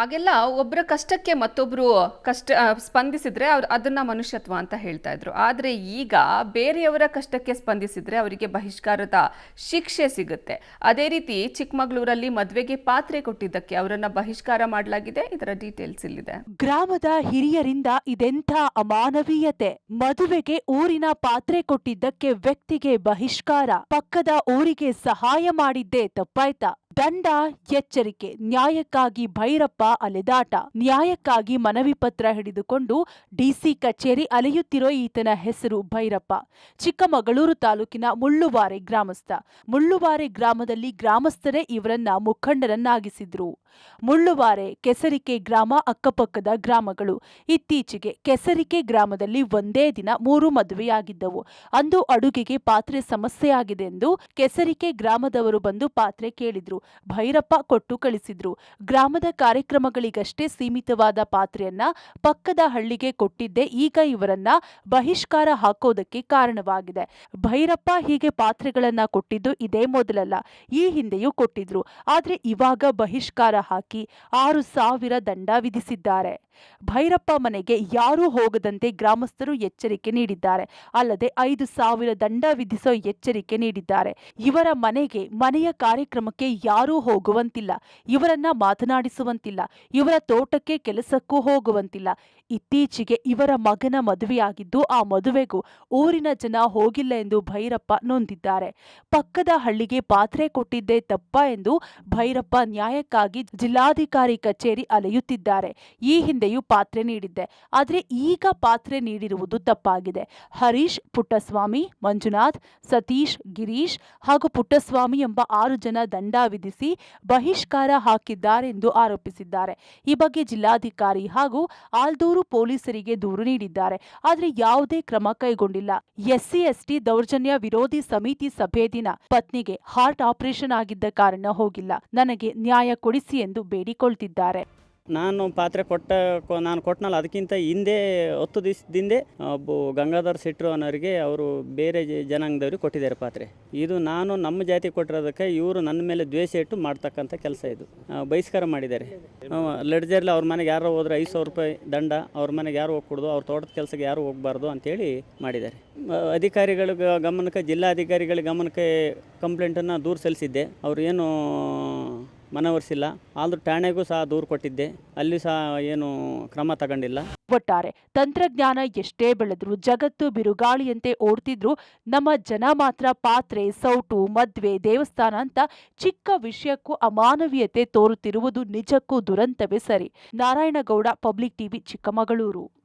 ಆಗೆಲ್ಲ ಒಬ್ಬರ ಕಷ್ಟಕ್ಕೆ ಮತ್ತೊಬ್ರು ಸ್ಪಂದಿಸಿದ್ರೆ ಅದನ್ನ ಮನುಷ್ಯತ್ವ ಅಂತ ಹೇಳ್ತಾ ಇದ್ರು. ಆದ್ರೆ ಈಗ ಬೇರೆಯವರ ಕಷ್ಟಕ್ಕೆ ಸ್ಪಂದಿಸಿದ್ರೆ ಅವರಿಗೆ ಬಹಿಷ್ಕಾರದ ಶಿಕ್ಷೆ ಸಿಗುತ್ತೆ. ಅದೇ ರೀತಿ ಚಿಕ್ಕಮಗಳೂರಲ್ಲಿ ಮದ್ವೆಗೆ ಪಾತ್ರೆ ಕೊಟ್ಟಿದ್ದಕ್ಕೆ ಅವರನ್ನ ಬಹಿಷ್ಕಾರ ಮಾಡಲಾಗಿದೆ. ಇದರ ಡೀಟೇಲ್ಸ್ ಇಲ್ಲಿದೆ. ಗ್ರಾಮದ ಹಿರಿಯರಿಂದ ಇದೆಂಥ ಅಮಾನವೀಯತೆ. ಮದುವೆಗೆ ಊರಿನ ಪಾತ್ರೆ ಕೊಟ್ಟಿದ್ದಕ್ಕೆ ವ್ಯಕ್ತಿಗೆ ಬಹಿಷ್ಕಾರ. ಪಕ್ಕದ ಊರಿಗೆ ಸಹಾಯ ಮಾಡಿದ್ದೇ ತಪ್ಪಾಯ್ತಾ? ದಂಡ, ಎಚ್ಚರಿಕೆ. ನ್ಯಾಯಕ್ಕಾಗಿ ಭೈರಪ್ಪ ಅಲೆದಾಟ. ನ್ಯಾಯಕ್ಕಾಗಿ ಮನವಿ ಪತ್ರ ಹಿಡಿದುಕೊಂಡು ಡಿಸಿ ಕಚೇರಿ ಅಲೆಯುತ್ತಿರೋ ಈತನ ಹೆಸರು ಭೈರಪ್ಪ. ಚಿಕ್ಕಮಗಳೂರು ತಾಲೂಕಿನ ಮುಳ್ಳುವಾರೆ ಗ್ರಾಮಸ್ಥ. ಮುಳ್ಳುವಾರೆ ಗ್ರಾಮದಲ್ಲಿ ಗ್ರಾಮಸ್ಥರೇ ಇವರನ್ನ ಮುಖಂಡರನ್ನಾಗಿಸಿದ್ರು. ಮುಳ್ಳುವಾರೆ, ಕೆಸರಿಕೆ ಗ್ರಾಮ ಅಕ್ಕಪಕ್ಕದ ಗ್ರಾಮಗಳು. ಇತ್ತೀಚೆಗೆ ಕೆಸರಿಕೆ ಗ್ರಾಮದಲ್ಲಿ ಒಂದೇ ದಿನ 3 ಮದುವೆಯಾಗಿದ್ದವು. ಅಂದು ಅಡುಗೆಗೆ ಪಾತ್ರೆ ಸಮಸ್ಯೆಯಾಗಿದೆ ಎಂದು ಕೆಸರಿಕೆ ಗ್ರಾಮದವರು ಬಂದು ಪಾತ್ರೆ ಕೇಳಿದ್ರು. ಭೈರಪ್ಪ ಕೊಟ್ಟು ಕಳಿಸಿದ್ರು. ಗ್ರಾಮದ ಕಾರ್ಯಕ್ರಮಗಳಿಗಷ್ಟೇ ಸೀಮಿತವಾದ ಪಾತ್ರೆಯನ್ನ ಪಕ್ಕದ ಹಳ್ಳಿಗೆ ಕೊಟ್ಟಿದ್ದೆ ಈಗ ಇವರನ್ನ ಬಹಿಷ್ಕಾರ ಹಾಕೋದಕ್ಕೆ ಕಾರಣವಾಗಿದೆ. ಭೈರಪ್ಪ ಹೀಗೆ ಪಾತ್ರೆಗಳನ್ನ ಕೊಟ್ಟಿದ್ದು ಇದೇ ಮೊದಲಲ್ಲ. ಈ ಹಿಂದೆಯೂ ಕೊಟ್ಟಿದ್ರು. ಆದ್ರೆ ಇವಾಗ ಬಹಿಷ್ಕಾರ ಹಾಕಿ 6,000 ದಂಡ ವಿಧಿಸಿದ್ದಾರೆ. ಭೈರಪ್ಪ ಮನೆಗೆ ಯಾರೂ ಹೋಗದಂತೆ ಗ್ರಾಮಸ್ಥರು ಎಚ್ಚರಿಕೆ ನೀಡಿದ್ದಾರೆ. ಅಲ್ಲದೆ 5,000 ದಂಡ ವಿಧಿಸೋ ಎಚ್ಚರಿಕೆ ನೀಡಿದ್ದಾರೆ. ಇವರ ಮನೆಯ ಕಾರ್ಯಕ್ರಮಕ್ಕೆ ಯಾರೂ ಹೋಗುವಂತಿಲ್ಲ. ಇವರನ್ನ ಮಾತನಾಡಿಸುವಂತಿಲ್ಲ. ಇವರ ತೋಟಕ್ಕೆ ಕೆಲಸಕ್ಕೂ ಹೋಗುವಂತಿಲ್ಲ. ಇತ್ತೀಚೆಗೆ ಇವರ ಮಗನ ಮದುವೆಯಾಗಿದ್ದು ಆ ಮದುವೆಗೂ ಊರಿನ ಜನ ಹೋಗಿಲ್ಲ ಎಂದು ಭೈರಪ್ಪ ನೊಂದಿದ್ದಾರೆ. ಪಕ್ಕದ ಹಳ್ಳಿಗೆ ಪಾತ್ರೆ ಕೊಟ್ಟಿದ್ದೇ ತಪ್ಪ ಎಂದು ಭೈರಪ್ಪ ನ್ಯಾಯಕ್ಕಾಗಿ ಜಿಲ್ಲಾಧಿಕಾರಿ ಕಚೇರಿ ಅಲೆಯುತ್ತಿದ್ದಾರೆ. ಈ ಹಿಂದೆಯೂ ಪಾತ್ರೆ ನೀಡಿದ್ದೆ, ಆದರೆ ಈಗ ಪಾತ್ರೆ ನೀಡಿರುವುದು ತಪ್ಪಾಗಿದೆ. ಹರೀಶ್, ಪುಟ್ಟಸ್ವಾಮಿ, ಮಂಜುನಾಥ್, ಸತೀಶ್, ಗಿರೀಶ್ ಹಾಗೂ ಪುಟ್ಟಸ್ವಾಮಿ ಎಂಬ 6 ಜನ ದಂಡ ವಿಧಿಸಿ ಬಹಿಷ್ಕಾರ ಹಾಕಿದ್ದಾರೆಂದು ಆರೋಪಿಸಿದ್ದಾರೆ. ಈ ಬಗ್ಗೆ ಜಿಲ್ಲಾಧಿಕಾರಿ ಹಾಗೂ ಆಲ್ದೂರು ಪೊಲೀಸರಿಗೆ ದೂರು ನೀಡಿದ್ದಾರೆ. ಆದರೆ ಯಾವುದೇ ಕ್ರಮ ಕೈಗೊಂಡಿಲ್ಲ. ಎಸ್ಸಿ ಎಸ್ಟಿ ದೌರ್ಜನ್ಯ ವಿರೋಧಿ ಸಮಿತಿ ಸಭೆ ದಿನ ಪತ್ನಿಗೆ ಹಾರ್ಟ್ ಆಪರೇಷನ್ ಆಗಿದ್ದ ಕಾರಣ ಹೋಗಿಲ್ಲ. ನನಗೆ ನ್ಯಾಯ ಕೊಡಿಸಿ ಎಂದು ಬೇಡಿಕೊಳ್ತಿದ್ದಾರೆ. ನಾನು ಪಾತ್ರೆ ನಾನು ಕೊಟ್ಟನಲ್ಲ, ಅದಕ್ಕಿಂತ ಹಿಂದೆ 10 ದಿವಸದಿಂದೆ ಗಂಗಾಧರ್ ಶೆಟ್ರು ಅನ್ನೋರಿಗೆ ಅವರು ಬೇರೆ ಜನಾಂಗದವ್ರಿಗೆ ಕೊಟ್ಟಿದ್ದಾರೆ ಪಾತ್ರೆ. ಇದು ನಾನು ನಮ್ಮ ಜಾತಿ ಕೊಟ್ಟಿರೋದಕ್ಕೆ ಇವರು ನನ್ನ ಮೇಲೆ ದ್ವೇಷ ಇಟ್ಟು ಮಾಡ್ತಕ್ಕಂಥ ಕೆಲಸ. ಇದು ಬಹಿಷ್ಕಾರ ಮಾಡಿದ್ದಾರೆ. ಲೆಡ್ಜರ್ಲಿ ಅವ್ರ ಮನೆಗೆ ಯಾರೋ ಹೋದ್ರೆ 5,000 ರೂಪಾಯಿ ದಂಡ, ಅವ್ರ ಮನೆಗೆ ಯಾರು ಹೋಗ್ಕೊಡ್ದು, ಅವ್ರ ತೋಟದ ಕೆಲಸಕ್ಕೆ ಯಾರು ಹೋಗಬಾರ್ದು ಅಂತೇಳಿ ಮಾಡಿದ್ದಾರೆ. ಅಧಿಕಾರಿಗಳ ಗಮನಕ್ಕೆ, ಜಿಲ್ಲಾಧಿಕಾರಿಗಳ ಗಮನಕ್ಕೆ ಕಂಪ್ಲೇಂಟನ್ನು ದೂರು ಸಲ್ಲಿಸಿದ್ದೆ. ಅವರು ಏನು ಮನವರಿಸಿಲ್ಲ. ಆದರೂ ಠಾಣೆಗೂ ಸಹ ದೂರು ಕೊಟ್ಟಿದ್ದೆ, ಅಲ್ಲಿ ಸಹ ಏನು ಕ್ರಮ ತಗೊಂಡಿಲ್ಲ. ಒಟ್ಟಾರೆ ತಂತ್ರಜ್ಞಾನ ಎಷ್ಟೇ ಬೆಳೆದ್ರು, ಜಗತ್ತು ಬಿರುಗಾಳಿಯಂತೆ ಓಡ್ತಿದ್ರು, ನಮ್ಮ ಜನ ಮಾತ್ರ ಪಾತ್ರೆ, ಸೌಟು, ಮದ್ವೆ, ದೇವಸ್ಥಾನ ಅಂತ ಚಿಕ್ಕ ವಿಷಯಕ್ಕೂ ಅಮಾನವೀಯತೆ ತೋರುತ್ತಿರುವುದು ನಿಜಕ್ಕೂ ದುರಂತವೇ ಸರಿ. Narayana Gowda, public TV, Chikkamagaluru.